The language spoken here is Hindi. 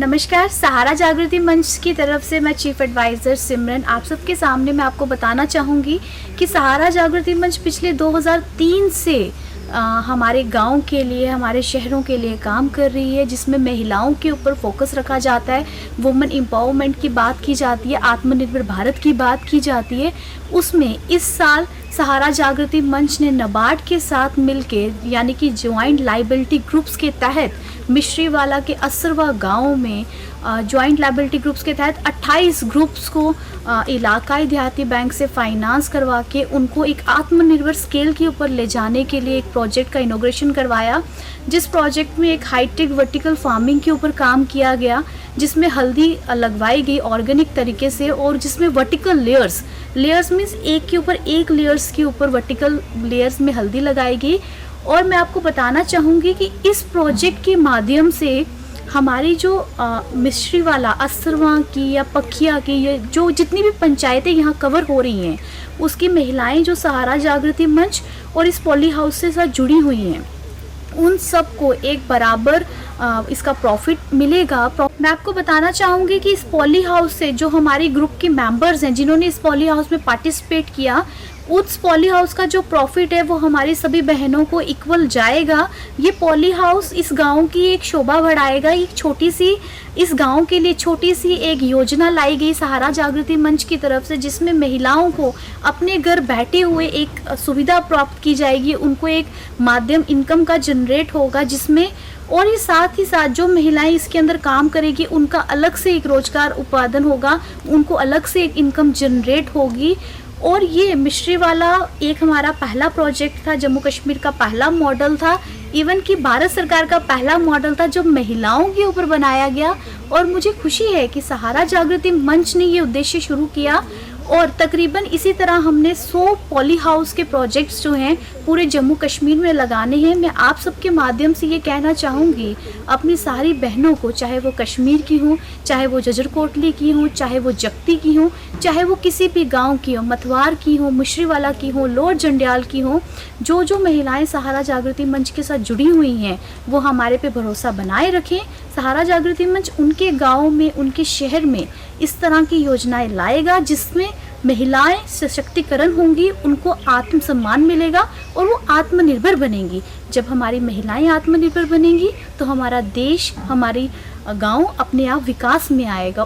नमस्कार। सहारा जागृति मंच की तरफ से मैं चीफ एडवाइज़र सिमरन आप सबके सामने मैं आपको बताना चाहूँगी कि सहारा जागृति मंच पिछले 2003 से हमारे गांव के लिए, हमारे शहरों के लिए काम कर रही है, जिसमें महिलाओं के ऊपर फोकस रखा जाता है, वुमेन एम्पावरमेंट की बात की जाती है, आत्मनिर्भर भारत की बात की जाती है। उसमें इस साल सहारा जागृति मंच ने नाबार्ड के साथ मिलके यानी कि ज्वाइंट लायबिलिटी ग्रुप्स के तहत मिश्रीवाला के असरवा गांव में ज्वाइंट लायबिलिटी ग्रुप्स के तहत 28 ग्रुप्स को इलाकाई देहाती बैंक से फाइनेंस करवा के उनको एक आत्मनिर्भर स्केल के ऊपर ले जाने के लिए एक प्रोजेक्ट का इनॉग्रेशन करवाया, जिस प्रोजेक्ट में एक हाईटेक वर्टिकल फार्मिंग के ऊपर काम किया गया, जिसमें हल्दी लगवाई गई ऑर्गेनिक तरीके से और जिसमें वर्टिकल लेयर्स मीन्स एक के ऊपर एक लेयर्स के ऊपर वर्टिकल लेयर्स में हल्दी लगाई गई। और मैं आपको बताना चाहूँगी कि इस प्रोजेक्ट के माध्यम से हमारी जो मिश्रीवाला, असरवा की या पखिया की, ये जो जितनी भी पंचायतें यहाँ कवर हो रही हैं, उसकी महिलाएं जो सहारा जागृति मंच और इस पॉली हाउस से साथ जुड़ी हुई हैं, उन सबको एक बराबर इसका प्रॉफिट मिलेगा। मैं आपको बताना चाहूँगी कि इस पॉली हाउस से जो हमारी ग्रुप के मेंबर्स हैं जिन्होंने इस पॉली हाउस में पार्टिसिपेट किया, उस पॉली हाउस का जो प्रॉफिट है वो हमारी सभी बहनों को इक्वल जाएगा। ये पॉली हाउस इस गांव की एक शोभा बढ़ाएगा। एक छोटी सी इस गांव के लिए छोटी सी एक योजना लाई गई सहारा जागृति मंच की तरफ से, जिसमें महिलाओं को अपने घर बैठे हुए एक सुविधा प्राप्त की जाएगी, उनको एक माध्यम इनकम का जनरेट होगा, जिसमें और ये साथ ही साथ जो महिलाएं इसके अंदर काम करेगी उनका अलग से एक रोजगार उत्पादन होगा, उनको अलग से एक इनकम जनरेट होगी। और ये मिश्रीवाला एक हमारा पहला प्रोजेक्ट था, जम्मू कश्मीर का पहला मॉडल था, इवन कि भारत सरकार का पहला मॉडल था जो महिलाओं के ऊपर बनाया गया। और मुझे खुशी है कि सहारा जागृति मंच ने ये उद्देश्य शुरू किया और तकरीबन इसी तरह हमने 100 पॉली हाउस के प्रोजेक्ट्स जो हैं पूरे जम्मू कश्मीर में लगाने हैं। मैं आप सबके माध्यम से ये कहना चाहूँगी अपनी सारी बहनों को, चाहे वो कश्मीर की हों, चाहे वो जजर कोटली की हों, चाहे वो जगती की हों, चाहे वो किसी भी गांव की हो, मथवार की हो, मुशरीवाला की हो, लोअर जंडियाल की हो, जो महिलाएं सहारा जागृति मंच के साथ जुड़ी हुई हैं वो हमारे पे भरोसा बनाए रखें। सहारा जागृति मंच उनके गाँव में, उनके शहर में इस तरह की योजनाएं लाएगा जिसमें महिलाएं सशक्तिकरण होंगी, उनको आत्मसम्मान मिलेगा और वो आत्मनिर्भर बनेंगी। जब हमारी महिलाएं आत्मनिर्भर बनेंगी तो हमारा देश, हमारी गांव अपने आप विकास में आएगा।